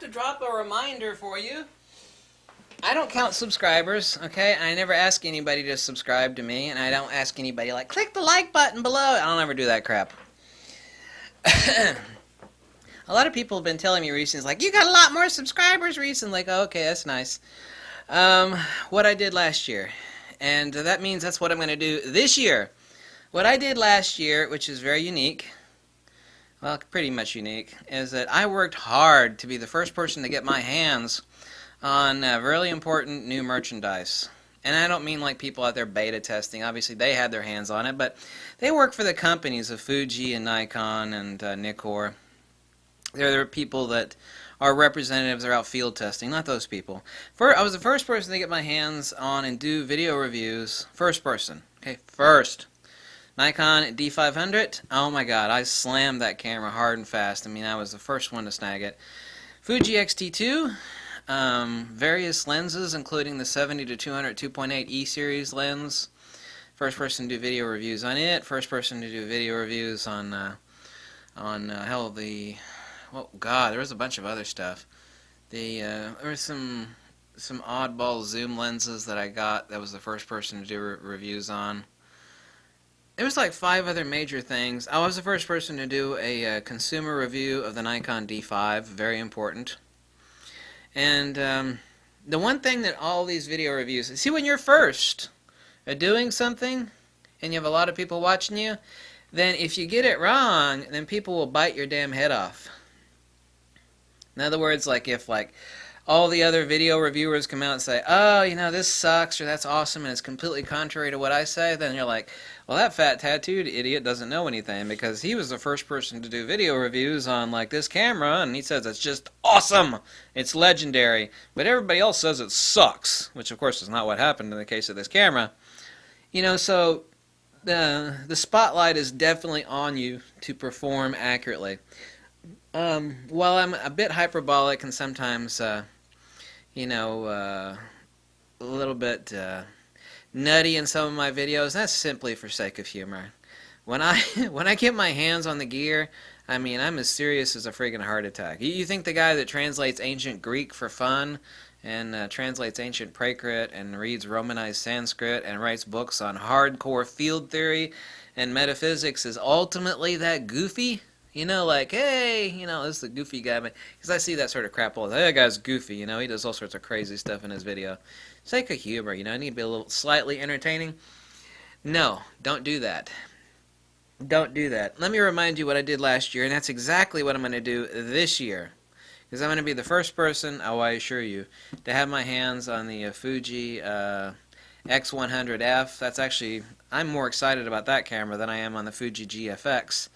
to drop a reminder for you. I don't count subscribers, okay? I never ask anybody to subscribe to me, and I don't ask anybody, like, click the like button below. I don't ever do that crap. A lot of people have been telling me recently, like, you got a lot more subscribers recently. Like, oh, okay, that's nice. What I did last year. And that means that's what I'm going to do this year. What I did last year, which is very unique, well, pretty much unique, is that I worked hard to be the first person to get my hands on really important new merchandise. And I don't mean like people out there beta testing. Obviously, they had their hands on it, but they work for the companies of Fuji and Nikon and Nikkor. They're the people that are representatives are out field testing, not those people. I was the first person to get my hands on and do video reviews. First person. Okay, first. Nikon D500. Oh my god, I slammed that camera hard and fast. I mean, I was the first one to snag it. Fuji X-T2. Various lenses, including the 70 to 200 2.8 E series lens. First person to do video reviews on it. First person to do video reviews on hell, oh god, there was a bunch of other stuff. There was some oddball zoom lenses that I got. That was the first person to do reviews on. There was like 5 other major things. I was the first person to do a consumer review of the Nikon D5. Very important. And the one thing that all these video reviews, see, when you're first at doing something and you have a lot of people watching you, then if you get it wrong, then people will bite your damn head off. In other words, like if all the other video reviewers come out and say, oh, you know, this sucks or that's awesome and it's completely contrary to what I say, then you're like, well, that fat tattooed idiot doesn't know anything because he was the first person to do video reviews on like this camera and he says it's just awesome, it's legendary, but everybody else says it sucks, which of course is not what happened in the case of this camera. You know, so the spotlight is definitely on you to perform accurately. While I'm a bit hyperbolic and sometimes, you know, a little bit nutty in some of my videos, that's simply for sake of humor. When I get my hands on the gear, I mean, I'm as serious as a friggin' heart attack. You think the guy that translates ancient Greek for fun and translates ancient Prakrit and reads Romanized Sanskrit and writes books on hardcore field theory and metaphysics is ultimately that goofy? You know, like, hey, you know, this is the goofy guy. Because I see that sort of crap all the time. That guy's goofy, you know, he does all sorts of crazy stuff in his video. Sake of humor, you know, I need to be a little slightly entertaining. No, don't do that. Don't do that. Let me remind you what I did last year, and that's exactly what I'm going to do this year. Because I'm going to be the first person, oh, I assure you, to have my hands on the Fuji X100F. That's actually, I'm more excited about that camera than I am on the Fuji GFX.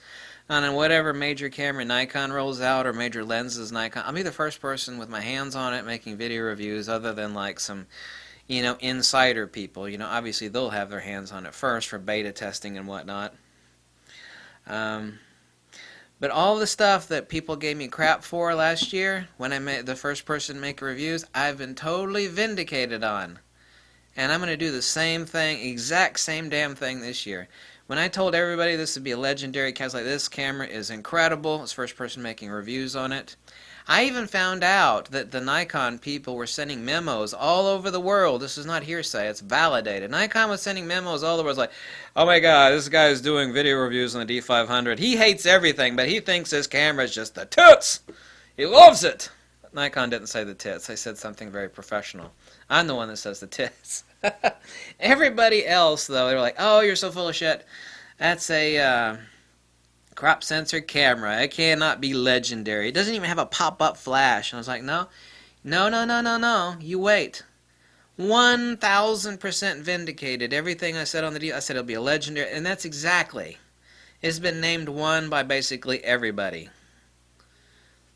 And on whatever major camera Nikon rolls out or major lenses Nikon, I'll be the first person with my hands on it making video reviews other than like some, you know, insider people. You know, obviously they'll have their hands on it first for beta testing and whatnot. But all the stuff that people gave me crap for last year when I made the first person to make reviews, I've been totally vindicated on. And I'm going to do the same thing, exact same damn thing this year. When I told everybody this would be a legendary camera, like this camera is incredible, it's the first person making reviews on it. I even found out that the Nikon people were sending memos all over the world. This is not hearsay, it's validated. Nikon was sending memos all over the world. It's like, oh my god, this guy is doing video reviews on the D500. He hates everything, but he thinks this camera is just the toots. He loves it. Nikon didn't say the tits. They said something very professional. I'm the one that says the tits. Everybody else, though, they're like, oh, you're so full of shit. That's a crop sensor camera. It cannot be legendary. It doesn't even have a pop-up flash. And I was like, no. You wait. 1,000% vindicated. Everything I said on the deal, I said it'll be a legendary. And that's exactly. It's been named one by basically everybody.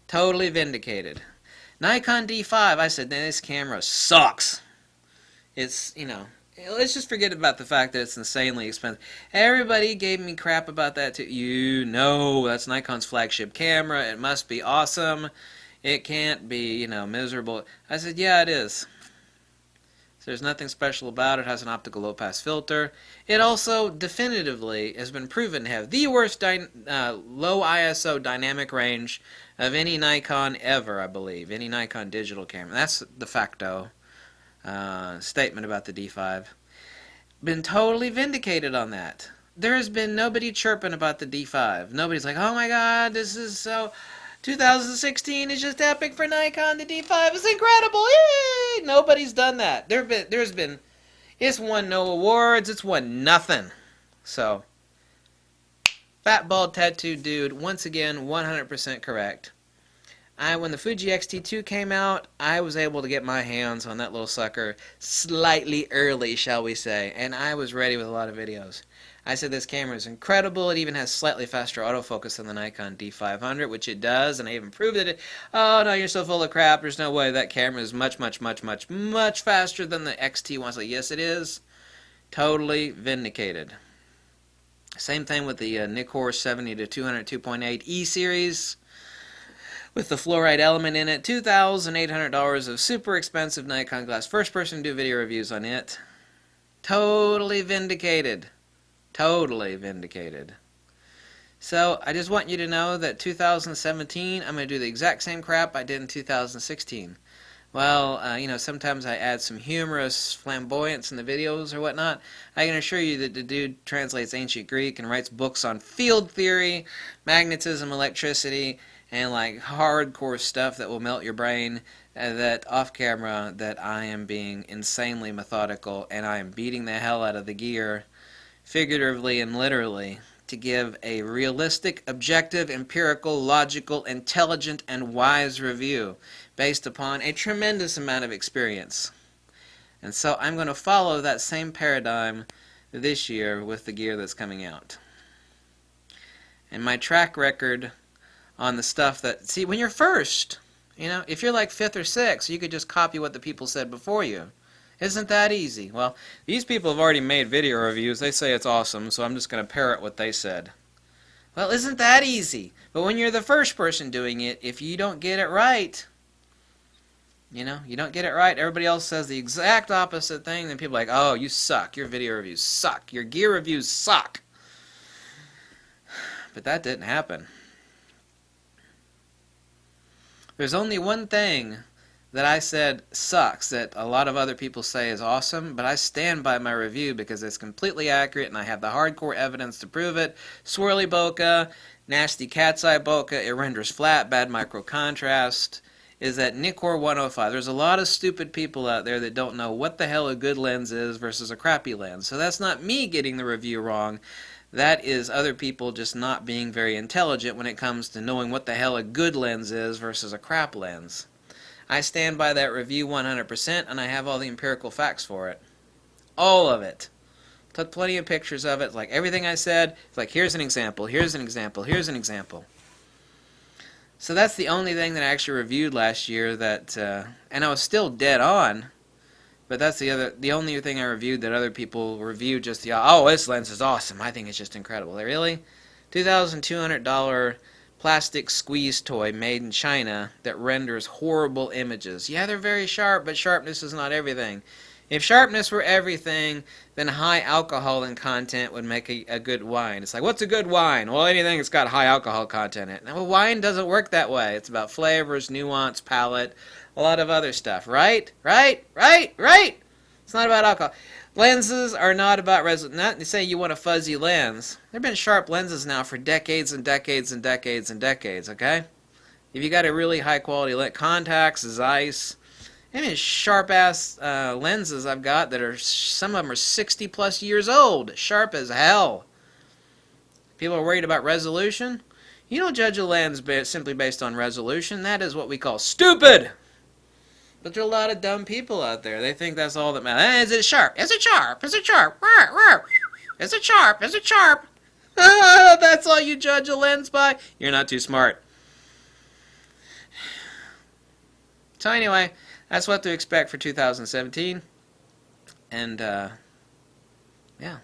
Totally vindicated. Nikon D5, I said, this camera sucks. It's, you know, let's just forget about the fact that it's insanely expensive. Everybody gave me crap about that too. You know, that's Nikon's flagship camera. It must be awesome. It can't be, you know, miserable. I said, yeah, it is. So there's nothing special about it. It has an optical low-pass filter. It also definitively has been proven to have the worst low ISO dynamic range of any Nikon ever, I believe. Any Nikon digital camera. That's de facto statement about the D5. Been totally vindicated on that. There has been nobody chirping about the D5. Nobody's like, oh my god, this is so... 2016 is just epic for Nikon. The D5 is incredible. Yay! Nobody's done that. It's won no awards. It's won nothing. So, Fat Bald Tattoo Dude, once again, 100% correct. When the Fuji X-T2 came out, I was able to get my hands on that little sucker slightly early, shall we say, and I was ready with a lot of videos. I said this camera is incredible. It even has slightly faster autofocus than the Nikon D500, which it does, and I even proved it. Oh, no, you're so full of crap. There's no way. That camera is much, much, much, much, much faster than the XT1. I was like, yes, it is. Totally vindicated. Same thing with the Nikkor 70-200 2.8 E series with the fluoride element in it. $2,800 of super expensive Nikon glass. First person to do video reviews on it. Totally vindicated. Totally vindicated. So, I just want you to know that 2017, I'm going to do the exact same crap I did in 2016. Well, you know, sometimes I add some humorous flamboyance in the videos or whatnot. I can assure you that the dude translates ancient Greek and writes books on field theory, magnetism, electricity, and like hardcore stuff that will melt your brain, that off camera that I am being insanely methodical and I am beating the hell out of the gear, figuratively and literally, to give a realistic, objective, empirical, logical, intelligent, and wise review based upon a tremendous amount of experience. And so I'm going to follow that same paradigm this year with the gear that's coming out. And my track record on the stuff that... See, when you're first, you know, if you're like 5th or 6th, you could just copy what the people said before you. Isn't that easy? Well, these people have already made video reviews. They say it's awesome, so I'm just going to parrot what they said. Well, isn't that easy? But when you're the first person doing it, if you don't get it right, you know, you don't get it right, everybody else says the exact opposite thing, then people are like, oh, you suck. Your video reviews suck. Your gear reviews suck. But that didn't happen. There's only one thing that I said sucks that a lot of other people say is awesome, but I stand by my review because it's completely accurate and I have the hardcore evidence to prove it. Swirly bokeh, nasty cat's eye bokeh, it renders flat, bad micro contrast, is that Nikkor 105. There's a lot of stupid people out there that don't know what the hell a good lens is versus a crappy lens. So that's not me getting the review wrong. That is other people just not being very intelligent when it comes to knowing what the hell a good lens is versus a crap lens. I stand by that review 100%, and I have all the empirical facts for it. All of it. Took plenty of pictures of it. Like everything I said, it's like, here's an example, here's an example, here's an example. So that's the only thing that I actually reviewed last year that, and I was still dead on, but that's the only thing I reviewed that other people reviewed just the, oh, this lens is awesome, I think it's just incredible. Like, really? $2,200 plastic squeeze toy made in China that renders horrible images. Yeah, they're very sharp, but sharpness is not everything. If sharpness were everything, then high alcohol in content would make a good wine. It's like, what's a good wine? Well, anything that's got high alcohol content in it. Now, wine doesn't work that way. It's about flavors, nuance, palate, a lot of other stuff. Right? Right? Right? Right? It's not about alcohol. Lenses are not about resolution. Not to say you want a fuzzy lens. There have been sharp lenses now for decades and decades and decades and decades, okay? If you got a really high quality lens, Contax, Zeiss, I mean sharp-ass lenses I've got that are, some of them are 60 plus years old, sharp as hell. People are worried about resolution. You don't judge a lens simply based on resolution. That is what we call stupid. But there are a lot of dumb people out there. They think that's all that matters. Is it sharp? Is it sharp? Is it sharp? Is it sharp? Is it sharp? That's all you judge a lens by? You're not too smart. So anyway, that's what to expect for 2017. And, yeah.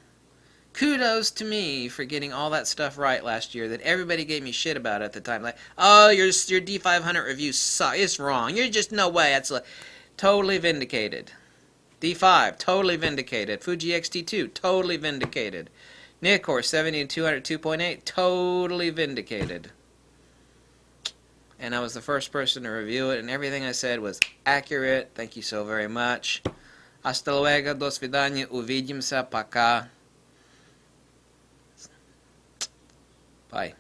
Kudos to me for getting all that stuff right last year that everybody gave me shit about at the time. Like, oh, your D500 review sucks. It's wrong. You're just, no way. That's totally vindicated. D5, totally vindicated. Fuji X-T2, totally vindicated. Nikkor 70 and 202.8, totally vindicated. And I was the first person to review it, and everything I said was accurate. Thank you so very much. Hasta luego, до свидания, увидимся, пока. Bye.